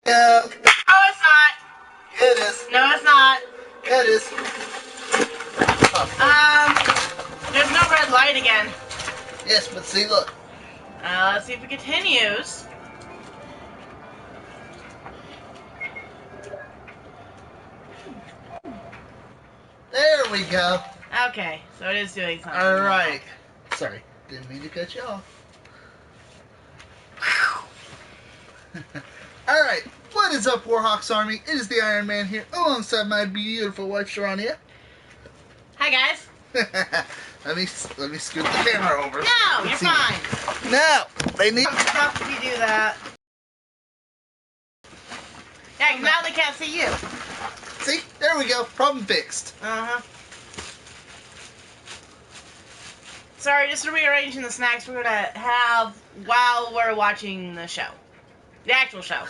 No, No, it's not. it is. No, it's not. It is. There's no red light again. Yes, but see, look. Let's see if it continues. There we go. Okay, so it is doing something. Alright. Sorry, didn't mean to cut you off. Alright, what is up, Warhawks Army? It is the Iron Man here, alongside my beautiful wife, Sharania. Hi, guys. let me scoot the camera over. No, you're fine. No, they need... Stop if you do that. Yeah, now they can't see you. See? There we go. Problem fixed. Uh-huh. Sorry, just rearranging the snacks we're going to have while we're watching the show. The actual show.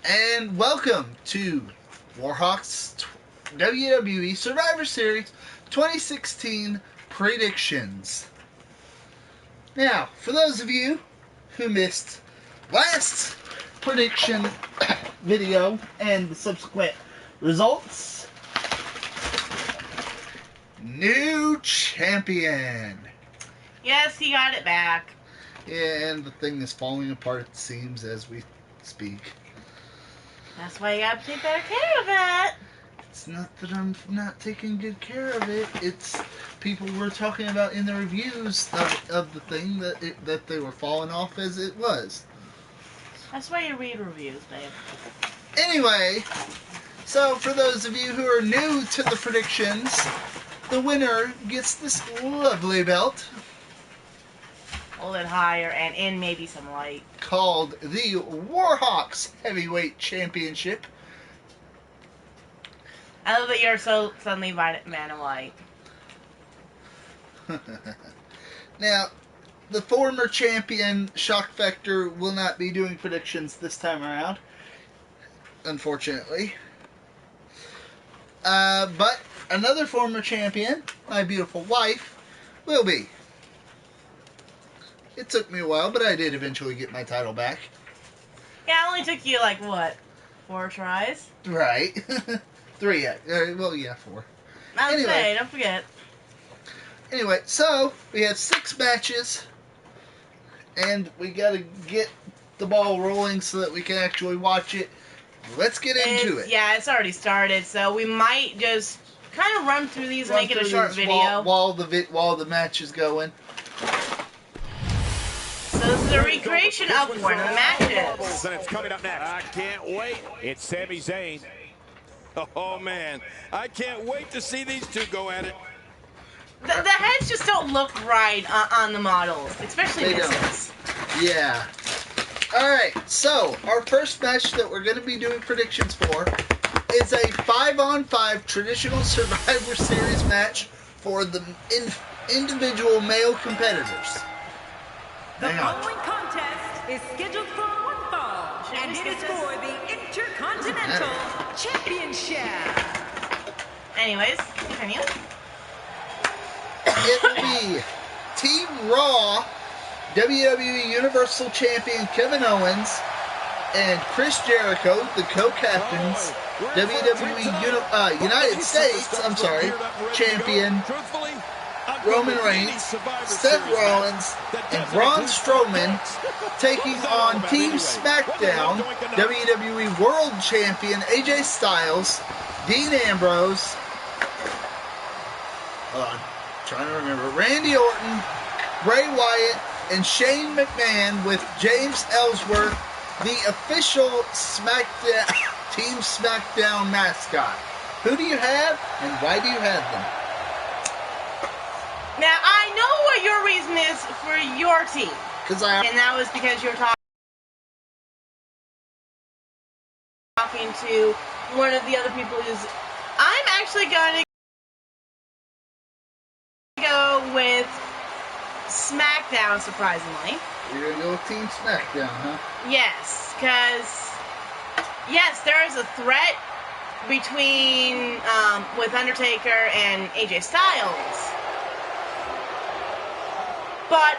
And welcome to Warhawks WWE Survivor Series 2016 predictions. Now, for those of you who missed last prediction video and the subsequent results, new champion. Yes, he got it back. Yeah, and the thing is falling apart at the seams as we speak. That's why you gotta take better care of it. It's not that I'm not taking good care of it. It's people were talking about in the reviews of the thing that they were falling off as it was. That's why you read reviews, babe. Anyway, so for those of you who are new to the predictions, the winner gets this lovely belt Hold it higher and in maybe some light. called the Warhawks Heavyweight Championship. I love that you're so suddenly man of light. Now, the former champion, Shock Factor, will not be doing predictions this time around, unfortunately. But another former champion, my beautiful wife, will be. It took me a while, but I did eventually get my title back. Yeah, it only took you, like, what, 4 tries? Right. 3, yeah. Well, yeah, 4. I was Anyway. say, don't forget. Anyway, so we have 6 matches, and we gotta get the ball rolling so that we can actually watch it. Let's get into it. Yeah, it's already started, so we might just kind of run through these and make it a short video. While the match is going. So this is a recreation of one of the matches. And it's coming up next. I can't wait. It's Sami Zayn. Oh, man. I can't wait to see these two go at it. The heads just don't look right on the models, especially Mrs. Yeah. Alright, so our first match that we're going to be doing predictions for is a 5-on-5 traditional Survivor Series match for the individual male competitors. The following contest is scheduled for one fall, and it is for the Intercontinental Championship. Anyways, continue. It will be Team Raw WWE Universal Champion Kevin Owens and Chris Jericho, the co-captains, WWE United States, Champion Roman Reigns, Seth Rollins, and Braun Strowman taking on Team SmackDown WWE World Champion AJ Styles, Dean Ambrose, trying to remember, Randy Orton, Bray Wyatt, and Shane McMahon with James Ellsworth, the official Team SmackDown mascot. Who do you have, and why do you have them? Now, I know what your reason is for your team. And that was because you were talking to one of the other people who's... I'm actually going to go with SmackDown, surprisingly. You're going to go with Team SmackDown, huh? Yes, because... Yes, there is a threat between... with Undertaker and AJ Styles. But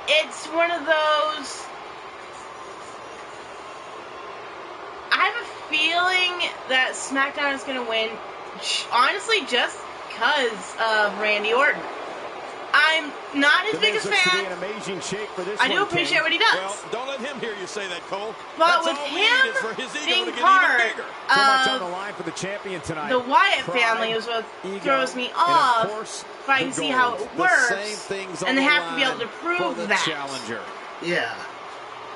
it's one of those that SmackDown is going to win, honestly, just because of Randy Orton. I'm not his biggest fan. I do appreciate what he does. Well, don't let him hear you say that, Cole. But with him being part of the Wyatt family is what throws me off. If I can see how it works, and they have to be able to prove that. Yeah.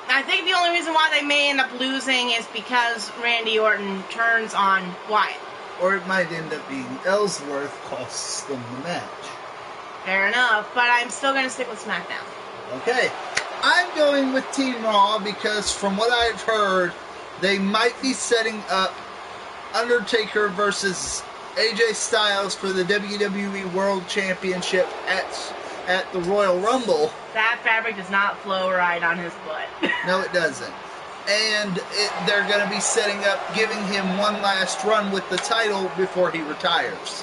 I think the only reason why they may end up losing is because Randy Orton turns on Wyatt. Or it might end up being Ellsworth costs them the match. Fair enough, but I'm still going to stick with SmackDown. Okay. I'm going with Team Raw because from what I've heard, they might be setting up Undertaker versus AJ Styles for the WWE World Championship at the Royal Rumble. That fabric does not flow right on his butt. No, it doesn't. And they're going to be setting up, giving him one last run with the title before he retires.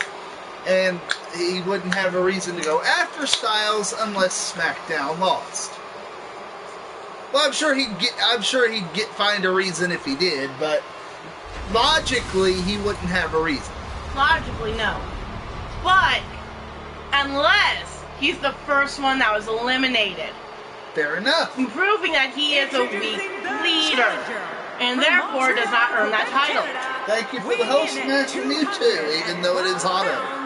And he wouldn't have a reason to go after Styles unless SmackDown lost. Well, I'm sure he'd find a reason if he did, but logically he wouldn't have a reason. Logically, no. But unless he's the first one that was eliminated. Fair enough. Proving that he is a weak leader. And therefore does not earn that title. Thank you for the host match from you two, even though it is auto.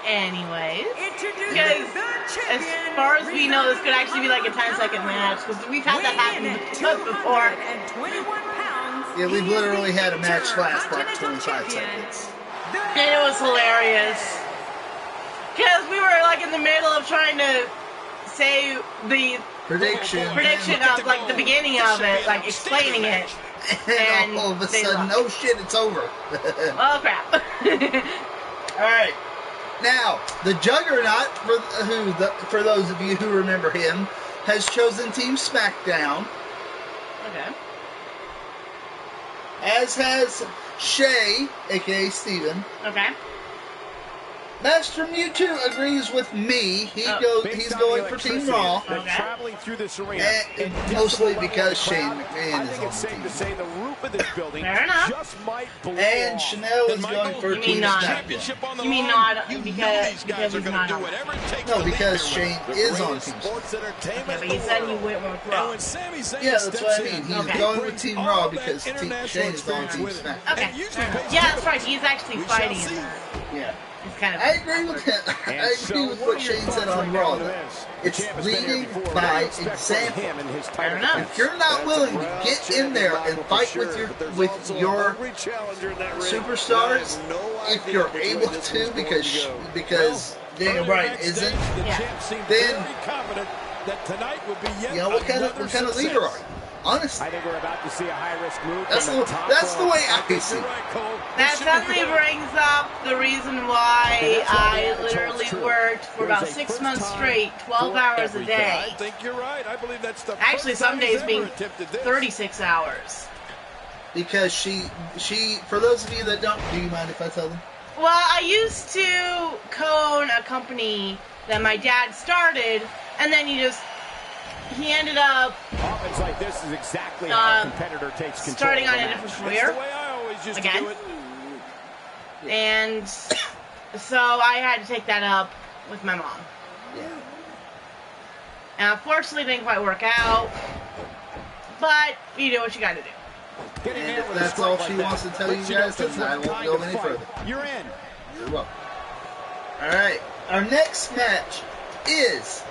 Anyways, because as far as we know, this could actually be like a 10-second match, because we've had that happen before. Yeah, we've literally had a match last like 25 seconds. And it was hilarious. Because we were like in the middle of trying to say the prediction of like the beginning of it, like explaining it. And all of a sudden, oh shit, it's over. Oh crap. Alright. Now, the Juggernaut, for those of you who remember him, has chosen Team SmackDown. Okay. As has Shay, aka Steven. Okay. Master Mewtwo agrees with me. He's going for Team Raw. Okay. And mostly because Shane McMahon is on the team. Fair enough. And Chanel is going for Team SmackDown. You mean not because he's not on it? No, because Shane is on Team SmackDown. Okay, but you said he went with Raw. Yeah, that's what I mean. He's going with Team Raw because Shane is on Team SmackDown. Okay. Yeah, that's right. He's actually fighting in that. Yeah. Kind of I agree with him. I agree with what Shane said on Raw. It's leading by example. Fair enough. If you're not willing to get in there and fight with your superstars, if you're able to, because Daniel Bryan isn't, then you know what kind of leader are you? Honestly, I think we're about to see a high-risk move. That's the way I see it. That suddenly brings up the reason why I literally worked for about 6 months straight, 12 hours a day. I think you're right. I believe that's the actually some days being 36 hours. Because she, for those of you that don't, do you mind if I tell them? Well, I used to co-own a company that my dad started, and then he ended up offense like this is exactly how a competitor takes control. Starting on a different career. That's the way I always used again. to do it. And so I had to take that up with my mom. Yeah. And unfortunately, it didn't quite work out. But you do what you got to do. And if that's all she wants to tell you guys, then I won't go any further. You're in. You're welcome. Alright, our next match is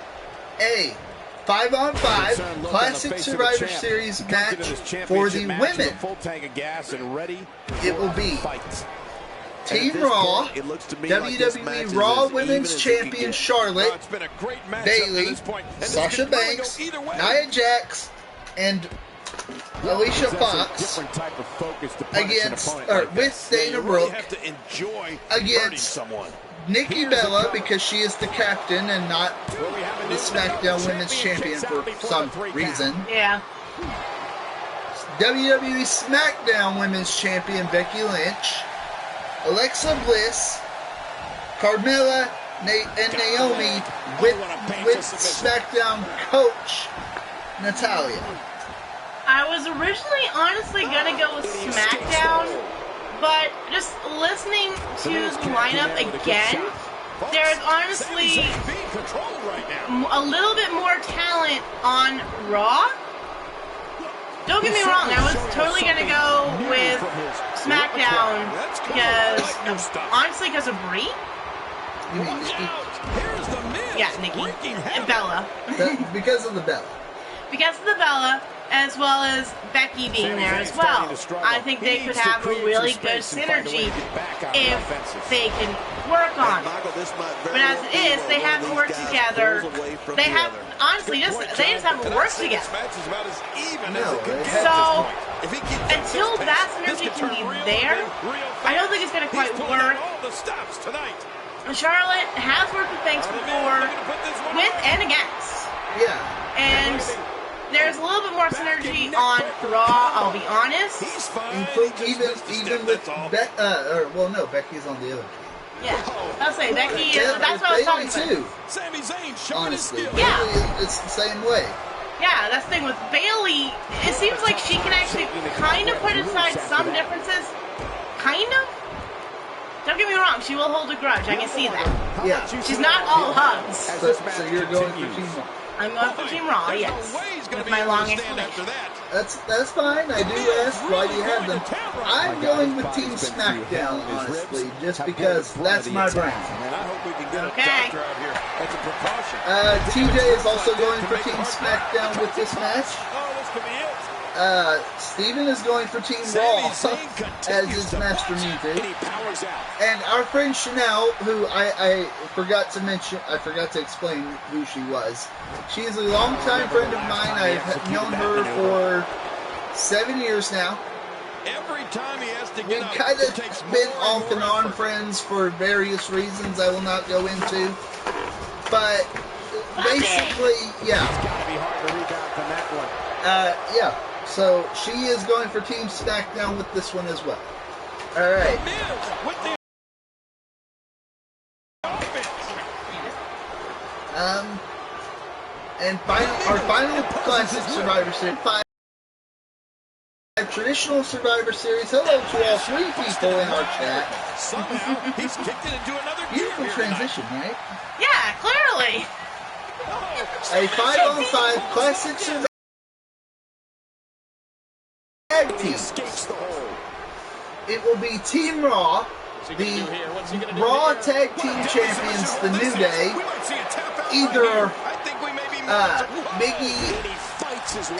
a 5-on-5 Classic Survivor Series match for the women. It will be Team Raw, WWE Raw Women's Champion Charlotte, Bayley, Sasha Banks, Nia Jax, and Alicia Fox with Dana Brooke against Nikki Bella, because she is the captain and not the SmackDown Women's Champion for some reason. Yeah. WWE SmackDown Women's Champion Becky Lynch, Alexa Bliss, Carmella, and Naomi with SmackDown coach Natalia. I was originally honestly gonna go with SmackDown, but just listening to the lineup again, there's honestly a little bit more talent on Raw. Don't get me wrong, I was totally gonna go with SmackDown because of Brie. You mean Nikki? Yeah, Nikki and Bella. Because of the Bella. Because of the Bella, as well as Becky being there as well. I think they could have a really good synergy if they can work on it. But as it is, they haven't worked together. They have, honestly, they just haven't worked together. So, until that synergy can be there, I don't think it's going to quite work. Charlotte has worked with Banks before, with and against. Yeah. And there's a little bit more synergy on Raw, I'll be honest. Even with Becky's on the other team. Yeah, I'll say Becky. That's what I was talking about. Honestly, yeah, it's the same way. Yeah, that's the thing with Bayley. It seems like she can actually kind of put aside some differences. Kind of. Don't get me wrong, she will hold a grudge. I can see that. Yeah. She's not all hugs. So you're going for Team Raw. I'm going for Team Raw, yes. With my long explanation. That's fine. I do ask why do you have them. I'm going with Team SmackDown, honestly, just because that's my brand. Okay. TJ is also going for Team SmackDown with this match. Steven is going for Team Raw as his master music. And our friend Chanel, who I forgot to mention, I forgot to explain who she was. She is a longtime friend of mine. I've known her for 7 years now. We've kind of been off and on friends for various reasons I will not go into. But basically, yeah. Yeah. So she is going for Team SmackDown with this one as well. All right. And our final classic Survivor Series, 5 traditional Survivor Series. Hello to all 3 people in our chat. Beautiful transition, right? Yeah, clearly. A 5-on-5 classic Survivor tag team. It will be Team Raw, the Raw Tag Team Champions, the New Day, either Biggie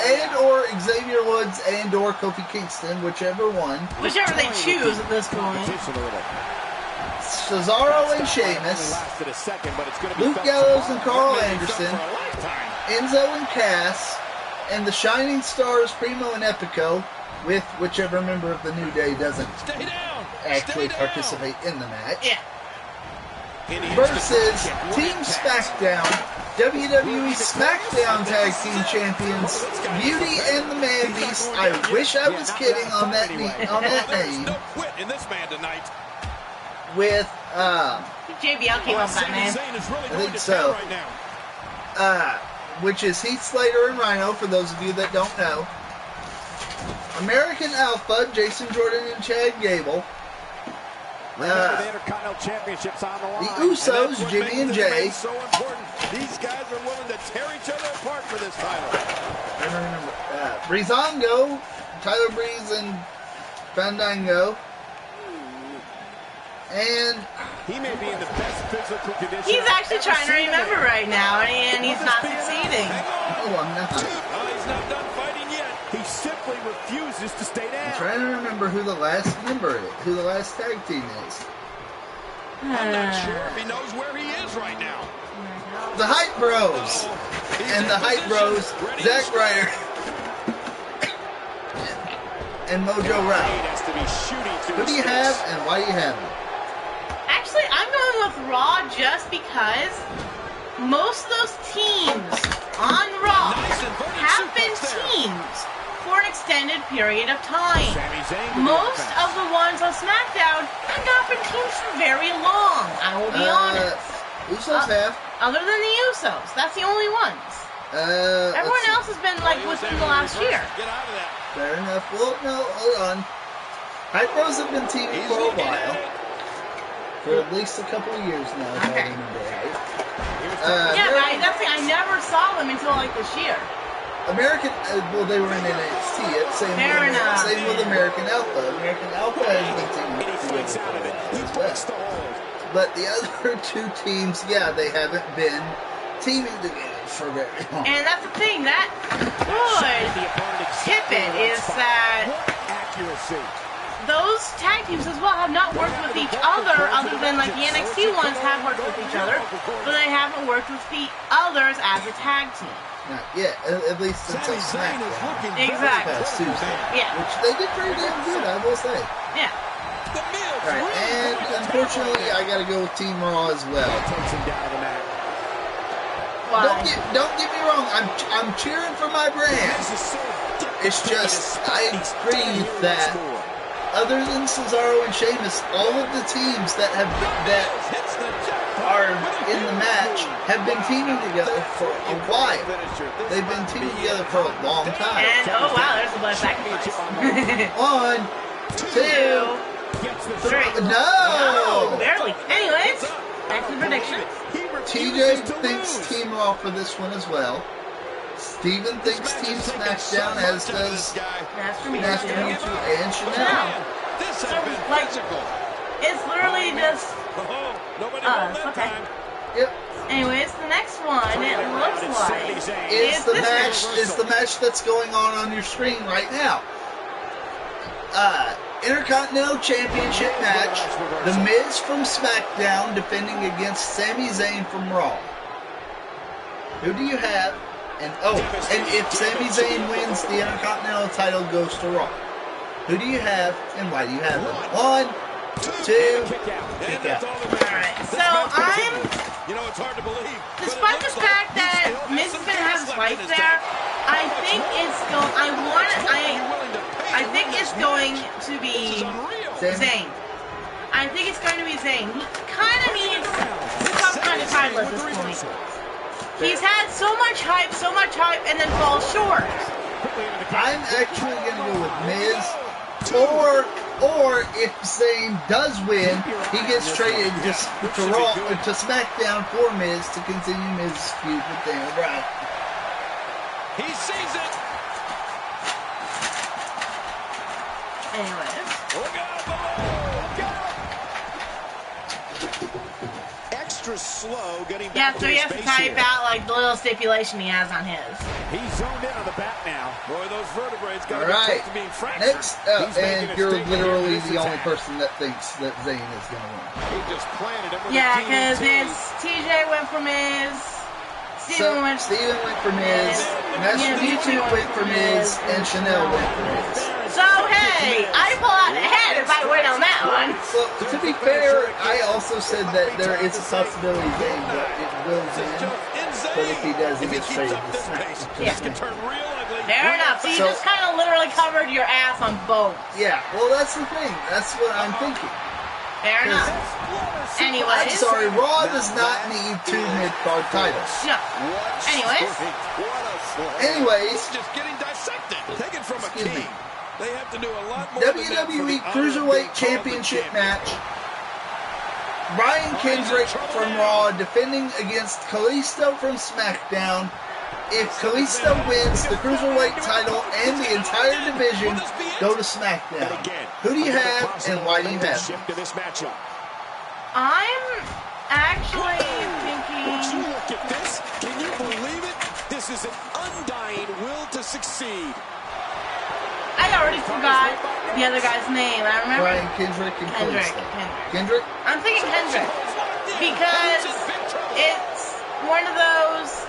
and or Xavier Woods and or Kofi Kingston, whichever one. Whichever they choose at this point. Cesaro and Sheamus, Luke Gallows and Carl Anderson, Enzo and Cass, and the Shining Stars Primo and Epico, with whichever member of the New Day doesn't actually participate in the match. Yeah. Versus Team SmackDown, WWE SmackDown Tag Team Champions, Beauty and the Man Beast. I wish I was kidding on that name. With JBL came up with that name. I think so. Which is Heath Slater and Rhino, for those of you that don't know. American Alpha, Jason Jordan and Chad Gable. The Usos, Jimmy and Jay. These guys are willing to tear each other apart for this title. I remember Breezango, Tyler Breeze and Fandango. And he may be in the best physical condition. He's actually trying to remember right now, and he's not succeeding. Oh, I'm not. He's not done fighting yet. He simply refuses to stay down. I'm trying to remember who the last member is, who the last tag team is. I'm not sure if he knows where he is right now. The Hype Bros. And the Hype Bros, Zack Ryder and Mojo Rawley. Who do you have and why do you have them? Actually, I'm going with Raw just because most of those teams on Raw have been teams for an extended period of time. Most of the ones on SmackDown have not been teams for very long, I will be honest. Usos have. Other than the Usos. That's the only ones. Everyone else has been like within the last year. Get out of that. Fair enough. Well, no, hold on. Hype Bros have been teaming for a while. For at least a couple of years now, if I remember right. Yeah, but that's the thing. I never saw them until like this year. American, well, they were in NXT. Same with American Alpha. American Alpha has been teaming together as well. But the other two teams, yeah, they haven't been teaming together for very long. And that's the thing. That good tidbit is that those tag teams as well have not worked with each other than like the NXT ones have worked with each other, but they haven't worked with the others as a tag team. Not yet, at least until SmackDown. Exactly. Past Tuesday. Yeah. Which they did pretty damn good, I will say. Yeah. Alright, and unfortunately, I gotta go with Team Raw as well. Don't get me wrong, I'm cheering for my brand. It's just, I agree that other than Cesaro and Sheamus, all of the teams that are in the match have been teaming together for a while. They've been teaming together for a long time. And oh wow, there's the blood sacrifice. 1, 2, 3. No! Barely. Anyways, back to the predictions. TJ thinks Team Raw for this one as well. Steven thinks Team SmackDown, as does Master Mutual and Chanel. So, like, it's literally just us. Okay. Yep. Anyways, the next one, it looks like is the match that's going on your screen right now. Intercontinental Championship match. The Miz from SmackDown defending against Sami Zayn from Raw. Who do you have? And if Sami Zayn wins, the Intercontinental title goes to Raw. Who do you have, and why do you have them? 1, 2, kick out. Alright, so it's hard to believe. Despite the fact that Miz is gonna have fights there, I think it's going to be Zayn. I think it's going to be Zayn. He kind of needs some kind of title at this point. He's had so much hype, and then falls short. I'm actually going to go with Miz, or if Zayn does win, he gets traded to Raw to SmackDown for Miz to continue Miz's feud with Daniel Bryan. He sees it. Anyways. Look out below. Extra slow getting back so he has to type out like the little stipulation he has on his. He's zoned in on the bat now. Boy, those vertebrae got to be close to being fractured. Next up, and you're literally the only person that thinks that Zayn is going to win. He just planted him with because TJ went for Miz. Steven went for Miz. Master Mutual went for Miz, and Chanel went for Miz. So hey, I pull out ahead if I win on that one. Well, to be fair, I also said that there is a possibility Zayn will win, but if he does, he gets traded to SmackDown. Yeah. Fair enough. So you just kind of literally covered your ass on both. Yeah. Well, that's the thing. That's what I'm thinking. Fair enough. Anyways. I'm sorry, Raw does not need 2 mid-card titles. No. Anyways. Just getting dissected. Taken from a king. They have to do a lot more WWE Cruiserweight Championship match. Brian Kendrick from Raw defending against Kalisto from SmackDown. If Kalisto wins, the Cruiserweight title and the entire division go to SmackDown. Who do you have, and why do you have them? I'm actually thinking... Would you look at this? Can you believe it? This is an undying will to succeed. I already forgot the other guy's name. I remember. Brian Kendrick and Kendrick? I'm thinking Kendrick. Because it's one of those...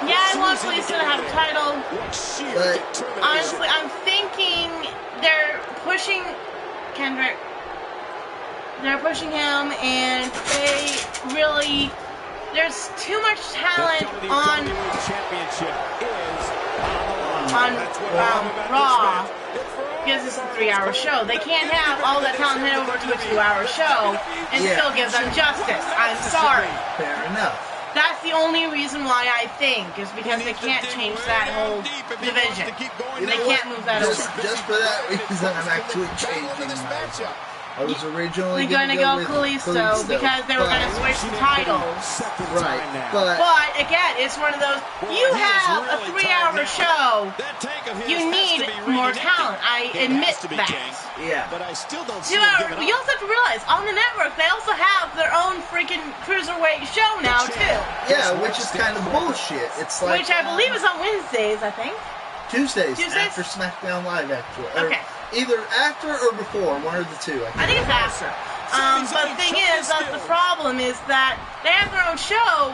Yeah, I want Kalisto to have a title. But honestly, I'm thinking they're pushing Kendrick. They're pushing him, and they really... There's too much talent on Raw, because it's a 3-hour show. They can't have all that talent head over to a 2-hour show and still give them justice. I'm sorry. Fair enough. That's the only reason why I think is because they can't change that whole division. They can't move that over. Just for that reason, I'm actually changing my. I was originally going to go Kalisto because they were going to switch the titles. Right, but again, it's one of those, you have a 3-hour show, you need more talent. I admit that. Yeah. But I still don't 2 hours, but you also have to realize, on the network, they also have their own freaking cruiserweight show now, too. Yeah, which is kind of bullshit. It's like... Which I believe is on Wednesdays, I think. Tuesdays? After SmackDown Live, actually. Okay. Either after or before, one or the two. I think it's after. But the thing is, that's the problem, is that they have their own show,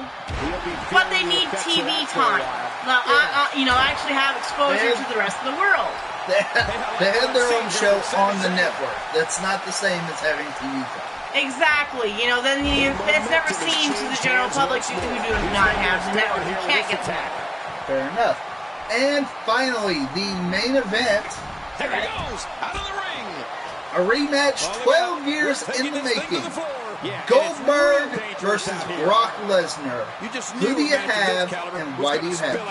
but they need TV time. Actually have exposure to the rest of the world. They have their own show on the network. That's not the same as having TV time. Exactly. Then it's never seen to the general public who do not have the network. You can't get that. Fair enough. And finally, the main event. There he goes, out of the ring. A rematch 12 years in the making. Goldberg versus Brock Lesnar. Who do you have and why do you have him?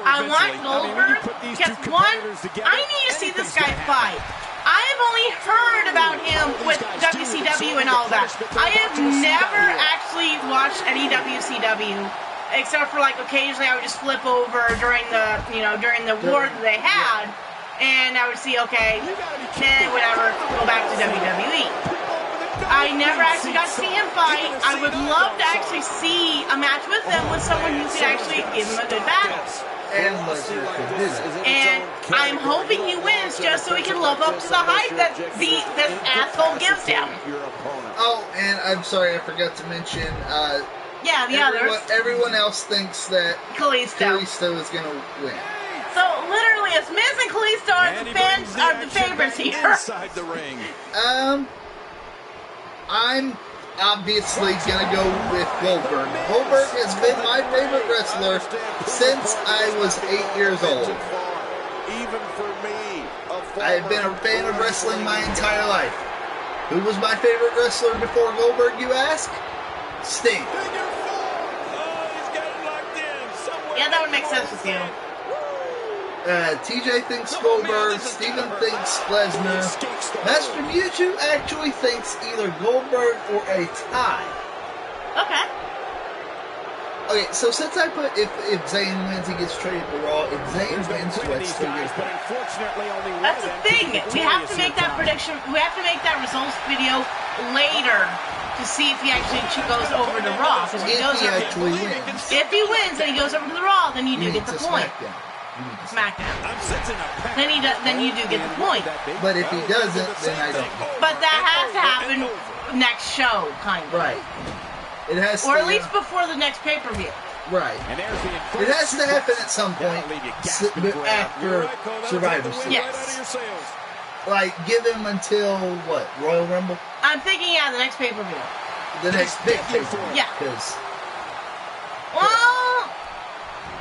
I want Goldberg because, one, I need to see this guy fight. I have only heard about him with WCW and all that. I have never actually watched any WCW. Except for, occasionally I would just flip over during the war that they had, and I would see, okay, whatever, go back to WWE. I never actually got to see him fight. I would love to actually see a match with him with someone who could actually give him a good battle. And Lesnar could do that. And I'm hoping he wins just so he can live up to the hype that this asshole gives him. Oh, and I'm sorry, I forgot to mention, the others. Everyone else thinks that Kalisto is going to win. So literally, it's Miz and Kalisto are the favorites here. Inside the ring. I'm obviously going to go with Goldberg. Goldberg has been my favorite wrestler since I was 8 years old. Even for me, I have been a fan of wrestling my entire life. Who was my favorite wrestler before Goldberg, you ask? Sting. Yeah, that would make sense with you. TJ thinks Goldberg, Steven thinks Lesnar. Master Mewtwo actually thinks either Goldberg or a tie. Okay. Okay, so since I put if Zayn wins, he gets traded to Raw. If Zayn wins, let's still get it. That's the thing. We have to make that prediction. We have to make that results video later to see if he actually goes over to Raw. If he actually wins. If he wins and he goes over to the Raw, then you do get the point. SmackDown. Then you do get the point. But if he doesn't, then I don't. But that has to happen next show, kind of. Right. It has or to, at least before the next pay-per-view. Right. It has to happen at some point after Survivor Series. Yes. Like, give him until, what, Royal Rumble? I'm thinking, the next pay-per-view. The next big pay-per-view. Yeah.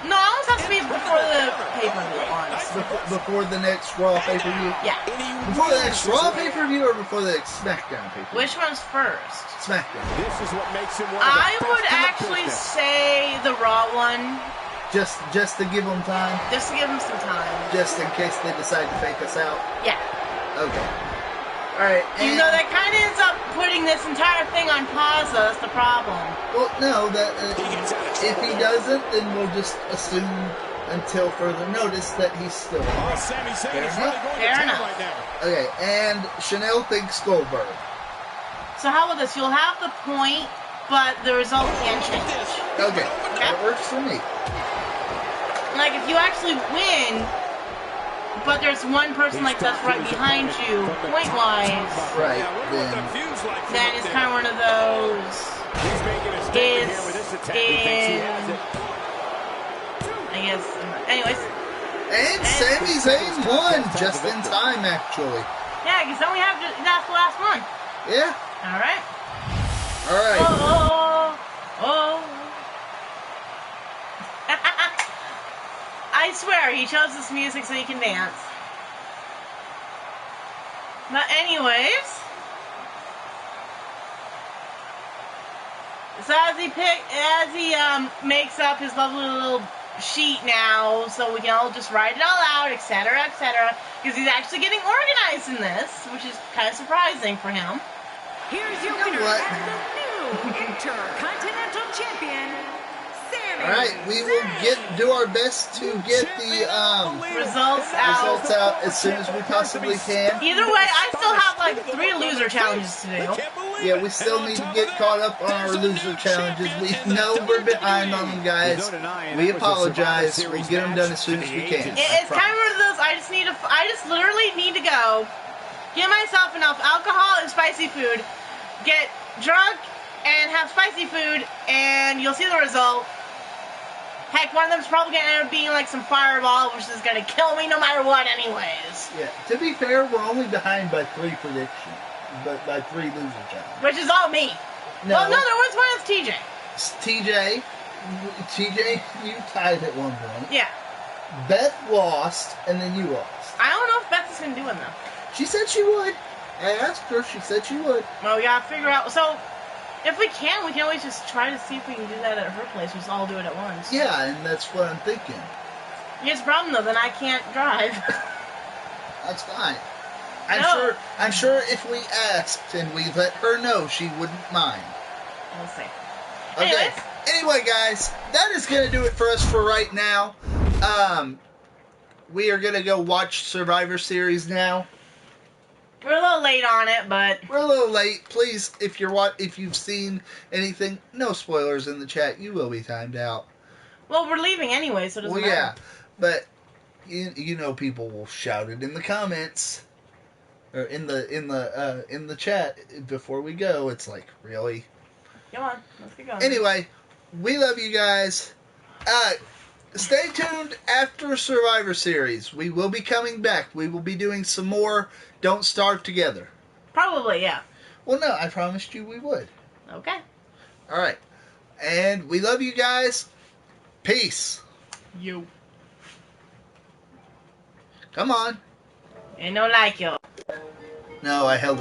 No, it almost has to be before the pay-per-view, honestly. Before the next Raw pay-per-view? Yeah. Before the next Raw pay-per-view or before the next SmackDown pay-per-view? Which one's first? SmackDown. This is what makes him one of the I would actually say the Raw one. Just to give them time? Just to give them some time. Just in case they decide to fake us out? Yeah. Okay. Alright. Even though that kind of ends up putting this entire thing on pause, though, that's the problem. Well, no, if he doesn't, then we'll just assume until further notice that he's still alive. Fair enough. Okay, and Chanel thinks Goldberg. So how about this? You'll have the point, but the result can change. Okay, that works for me. Like, if you actually win, but there's one person that's right behind you, point-wise, right, then it's kind of one of those, I guess, anyways. And Sami Zayn won just in time, actually. Yeah, because then we have that's the last one. Yeah. Alright. Oh. I swear, he chose this music so he can dance. But anyways, so as he makes up his lovely little sheet now, so we can all just write it all out, etc., etc. Because he's actually getting organized in this, which is kind of surprising for him. Here's your winner and the new Intercontinental Champion, Sammy. All right, we will do our best to get the Results out as soon as we possibly can. Either way, I still have like 3 loser challenges to do. Yeah, we still need to get caught up on our loser challenges. We know we're behind on them, guys. We apologize. We'll get them done as soon as we can. It's kind of one of those. I just literally need to go get myself enough alcohol and spicy food, get drunk and have spicy food, and you'll see the result. Heck, one of them's probably going to end up being like some fireball, which is going to kill me no matter what anyways. Yeah, to be fair, we're only behind by 3 predictions, but by 3 loser challenges. Which is all me. No. Well, no, there was one that's TJ. TJ, you tied at one point. Yeah. Beth lost, and then you lost. I don't know if Beth is going to do it, though. She said she would. I asked her. She said she would. Well, we got to figure out. So, if we can always just try to see if we can do that at her place. We just all do it at once. Yeah, and that's what I'm thinking. Here's the problem, though. Then I can't drive. That's fine. I'm sure if we asked and we let her know, she wouldn't mind. We'll see. Okay. Anyway, guys, that is going to do it for us for right now. We are going to go watch Survivor Series now. We're a little late on it, but we're a little late. Please, if you've seen anything, no spoilers in the chat. You will be timed out. Well, we're leaving anyway, so it doesn't matter. Yeah, but you know people will shout it in the comments or in the chat before we go. It's like, really? Come on, let's get going. Anyway, we love you guys. Stay tuned after Survivor Series. We will be coming back. We will be doing some more Don't Starve Together. Probably, yeah. Well, no, I promised you we would. Okay. All right. And we love you guys. Peace. You. Come on. Ain't no like you. No, I held it.